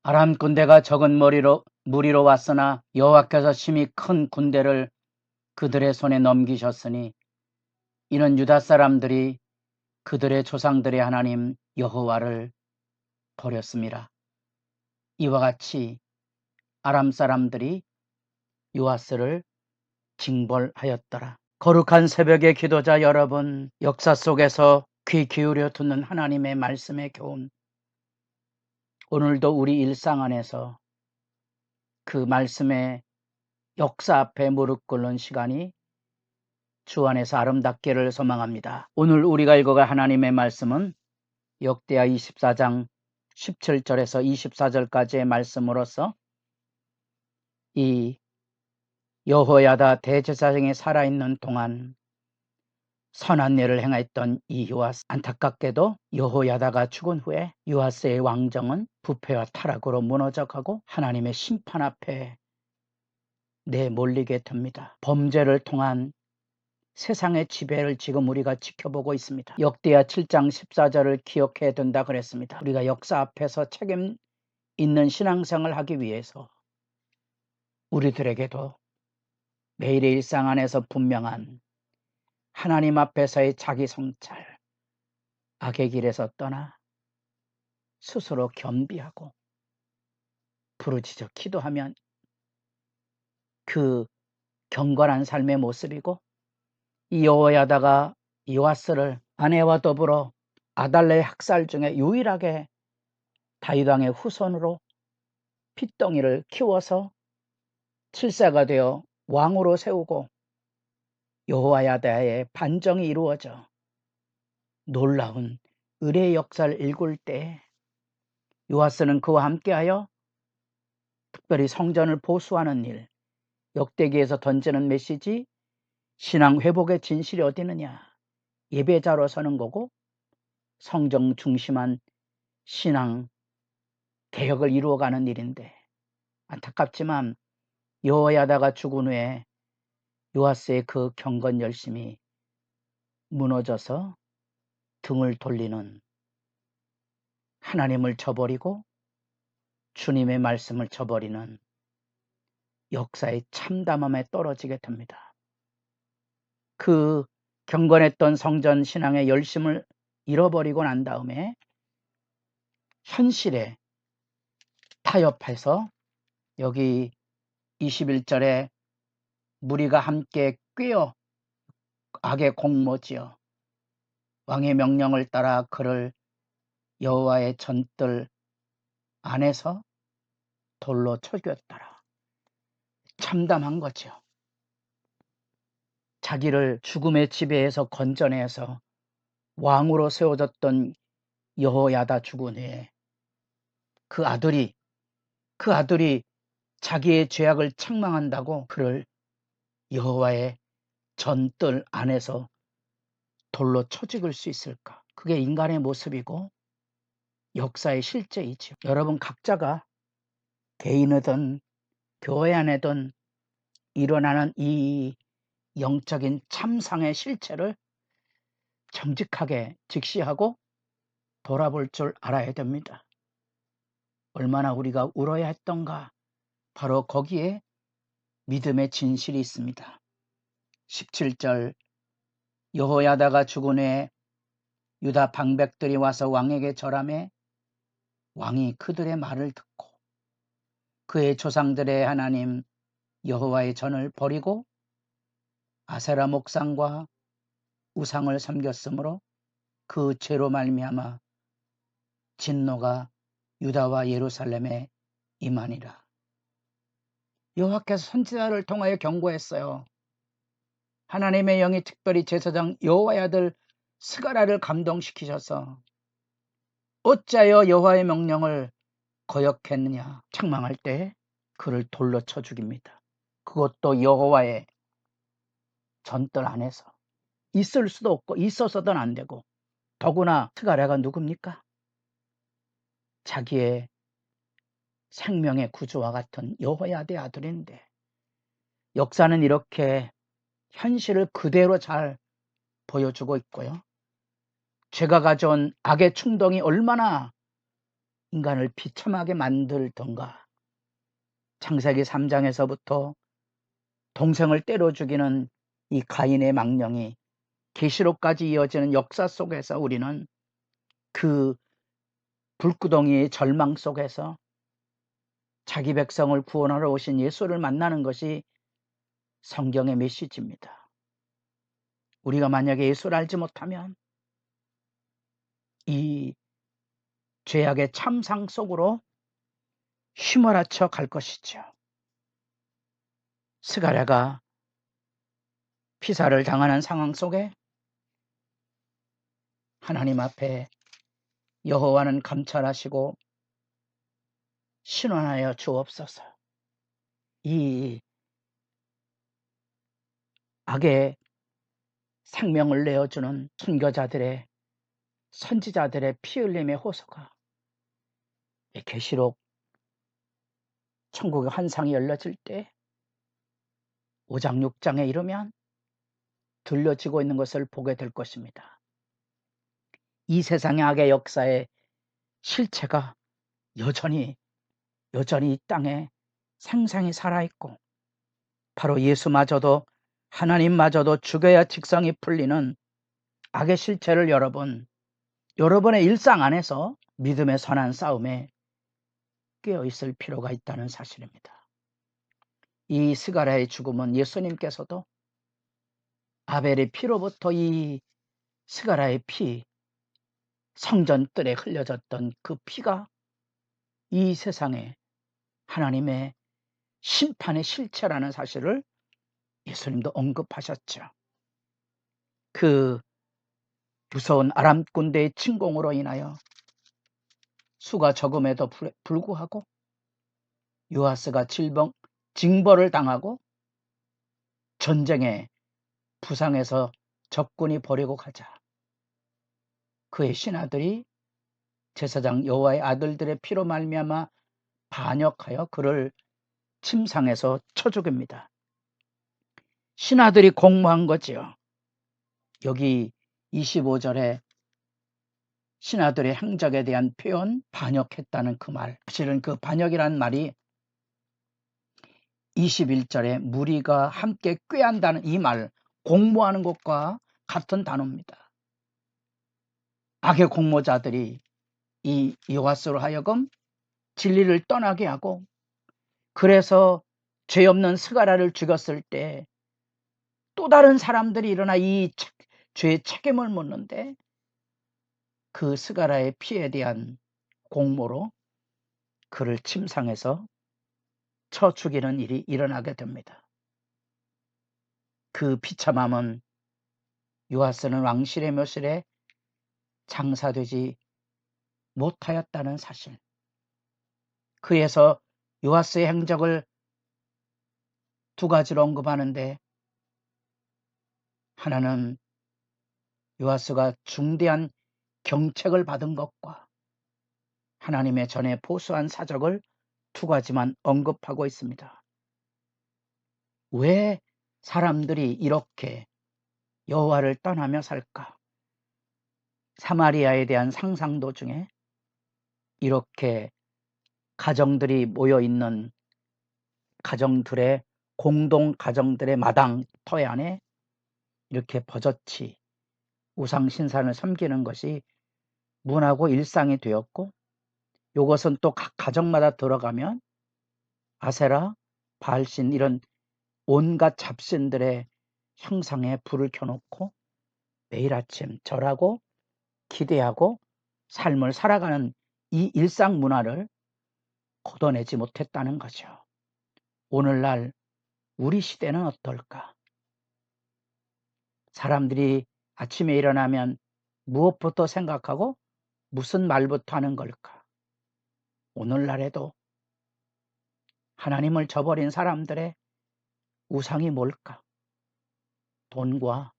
아람 군대가 적은 무리로 왔으나 여호와께서 심히 큰 군대를 그들의 손에 넘기셨으니 이는 유다 사람들이 그들의 조상들의 하나님 여호와를 버렸습니다. 이와 같이 아람 사람들이 요아스를 징벌하였더라. 거룩한 새벽의 기도자 여러분, 역사 속에서 귀 기울여 듣는 하나님의 말씀의 교훈, 오늘도 우리 일상 안에서 그 말씀의 역사 앞에 무릎 꿇는 시간이 주 안에서 아름답기를 소망합니다. 오늘 우리가 읽어갈 하나님의 말씀은 역대하 24장 17절에서 24절까지의 말씀으로서 이 여호야다 대제사장이 살아있는 동안 선한 일을 행했던 이 요아스, 안타깝게도 여호야다가 죽은 후에 요아스의 왕정은 부패와 타락으로 무너져가고 하나님의 심판 앞에 내몰리게 됩니다. 범죄를 통한 세상의 지배를 지금 우리가 지켜보고 있습니다. 역대하 7장 14절을 기억해야 된다 그랬습니다. 우리가 역사 앞에서 책임 있는 신앙생활을 하기 위해서 우리들에게도 매일의 일상 안에서 분명한 하나님 앞에서의 자기 성찰, 악의 길에서 떠나 스스로 겸비하고 부르짖어 기도하면 그 경건한 삶의 모습이고, 이 여호야다가 요아스를 아내와 더불어 아달랴의 학살 중에 유일하게 다윗 왕의 후손으로 핏덩이를 키워서 7세가 되어 왕으로 세우고 여호야다의 반정이 이루어져 놀라운 의례의 역사를 읽을 때 요아스는 그와 함께하여 특별히 성전을 보수하는 일, 역대기에서 던지는 메시지, 신앙 회복의 진실이 어디 있느냐, 예배자로 서는 거고 성정 중심한 신앙 개혁을 이루어가는 일인데, 안타깝지만 여호야다가 죽은 후에 요아스의 그 경건 열심이 무너져서 등을 돌리는, 하나님을 저버리고 주님의 말씀을 저버리는 역사의 참담함에 떨어지게 됩니다. 그 경건했던 성전 신앙의 열심을 잃어버리고 난 다음에 현실에 타협해서 여기 21절에 무리가 함께 꿰어 악의 공모지어 왕의 명령을 따라 그를 여호와의 전뜰 안에서 돌로 쳐죽였더라. 참담한 거죠. 자기를 죽음의 지배에서 건져내서 왕으로 세워졌던 여호야다 죽은 후에 그 아들이 자기의 죄악을 책망한다고 그를 여호와의 전뜰 안에서 돌로 쳐 죽일 수 있을까? 그게 인간의 모습이고 역사의 실제이죠. 여러분 각자가 개인이든 교회 안에든 일어나는 이 영적인 참상의 실체를 정직하게 직시하고 돌아볼 줄 알아야 됩니다. 얼마나 우리가 울어야 했던가, 바로 거기에 믿음의 진실이 있습니다. 17절, 여호야다가 죽은 후에 유다 방백들이 와서 왕에게 절하매 왕이 그들의 말을 듣고 그의 조상들의 하나님 여호와의 전을 버리고 아세라 목상과 우상을 섬겼으므로 그 죄로 말미암아 진노가 유다와 예루살렘에 임하니라. 여호와께서 선지자를 통하여 경고했어요. 하나님의 영이 특별히 제사장 여호와의 아들 스가랴를 감동시키셔서 어찌하여 여호와의 명령을 거역했느냐 책망할 때 그를 돌로 쳐 죽입니다. 그것도 여호와의 전뜰 안에서. 있을 수도 없고 있어서는 안 되고, 더구나 스가랴가 누굽니까? 자기의 생명의 구주와 같은 여호야다의 아들인데, 역사는 이렇게 현실을 그대로 잘 보여주고 있고요. 죄가 가져온 악의 충동이 얼마나 인간을 비참하게 만들던가, 창세기 3장에서부터 동생을 때려 죽이는 이 가인의 망령이 계시록까지 이어지는 역사 속에서 우리는 그 불구덩이의 절망 속에서 자기 백성을 구원하러 오신 예수를 만나는 것이 성경의 메시지입니다. 우리가 만약에 예수를 알지 못하면 이 죄악의 참상 속으로 휘몰아쳐 갈 것이죠. 스가랴가 피살을 당하는 상황 속에 하나님 앞에 여호와는 감찰하시고 신원하여 주옵소서. 이 악의 생명을 내어주는 순교자들의, 선지자들의 피 흘림의 호소가 계시록 천국의 환상이 열려질 때 5장 6장에 이르면 들려지고 있는 것을 보게 될 것입니다. 이 세상의 악의 역사의 실체가 여전히 이 땅에 생생히 살아있고, 바로 예수마저도, 하나님마저도 죽여야 직성이 풀리는 악의 실체를 여러분의 일상 안에서 믿음의 선한 싸움에 깨어있을 필요가 있다는 사실입니다. 이 스가랴의 죽음은 예수님께서도 아벨의 피로부터 이 스가랴의 피, 성전뜰에 흘려졌던 그 피가 이 세상에 하나님의 심판의 실체라는 사실을 예수님도 언급하셨죠. 그 무서운 아람 군대의 침공으로 인하여 수가 적음에도 불구하고 요아스가 징벌을 당하고 전쟁에 부상해서 적군이 버리고 가자 그의 신하들이 제사장 여호와의 아들들의 피로 말미암아 반역하여 그를 침상에서 쳐 죽입니다. 신하들이 공모한 거지요. 여기 25절에 신하들의 행적에 대한 표현, 반역했다는 그 말, 사실은 그 반역이라는 말이 21절에 무리가 함께 꾀한다는 이 말, 공모하는 것과 같은 단어입니다. 악의 공모자들이 이 요아스로 하여금 진리를 떠나게 하고, 그래서 죄 없는 스가랴를 죽였을 때 또 다른 사람들이 일어나 이 죄의 책임을 묻는데, 그 스가랴의 피에 대한 공모로 그를 침상에서 쳐 죽이는 일이 일어나게 됩니다. 그 비참함은 요아스는 왕실의 묘실에 장사되지 못하였다는 사실, 그에서 요아스의 행적을 두 가지로 언급하는데, 하나는 요아스가 중대한 경책을 받은 것과 하나님의 전에 보수한 사적을 두 가지만 언급하고 있습니다. 왜 사람들이 이렇게 여호와를 떠나며 살까? 사마리아에 대한 상상도 중에 이렇게 가정들이 모여있는 가정들의, 공동 가정들의 마당 터에 안에 이렇게 버젓이 우상신산을 섬기는 것이 문화고 일상이 되었고, 이것은 또 각 가정마다 들어가면 아세라, 바알신 이런 온갖 잡신들의 형상에 불을 켜놓고 매일 아침 절하고 기대하고 삶을 살아가는 이 일상 문화를 걷어내지 못했다는 거죠. 오늘날 우리 시대는 어떨까? 사람들이 아침에 일어나면 무엇부터 생각하고 무슨 말부터 하는 걸까? 오늘날에도 하나님을 저버린 사람들의 우상이 뭘까? 돈과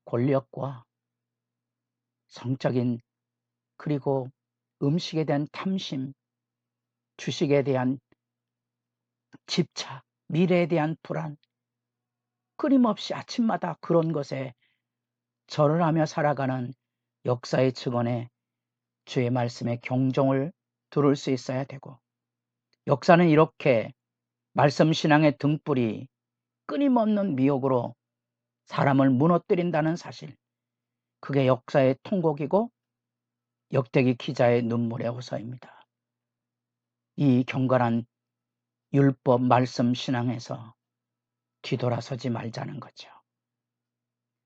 권력과 성적인, 그리고 음식에 대한 탐심, 주식에 대한 집착, 미래에 대한 불안, 끊임없이 아침마다 그런 것에 절을 하며 살아가는 역사의 증언에 주의 말씀에 경종을 두를 수 있어야 되고, 역사는 이렇게 말씀 신앙의 등불이 끊임없는 미혹으로 사람을 무너뜨린다는 사실, 그게 역사의 통곡이고 역대기 기자의 눈물의 호소입니다. 이 경건한 율법 말씀 신앙에서 뒤돌아서지 말자는 거죠.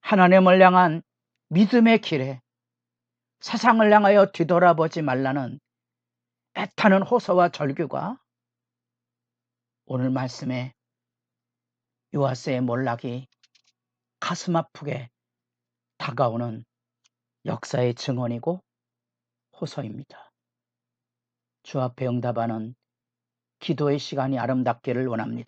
하나님을 향한 믿음의 길에 세상을 향하여 뒤돌아보지 말라는 애타는 호소와 절규가 오늘 말씀에 요아스의 몰락이 가슴 아프게 다가오는 역사의 증언이고 호소입니다. 주 앞에 응답하는 기도의 시간이 아름답기를 원합니다.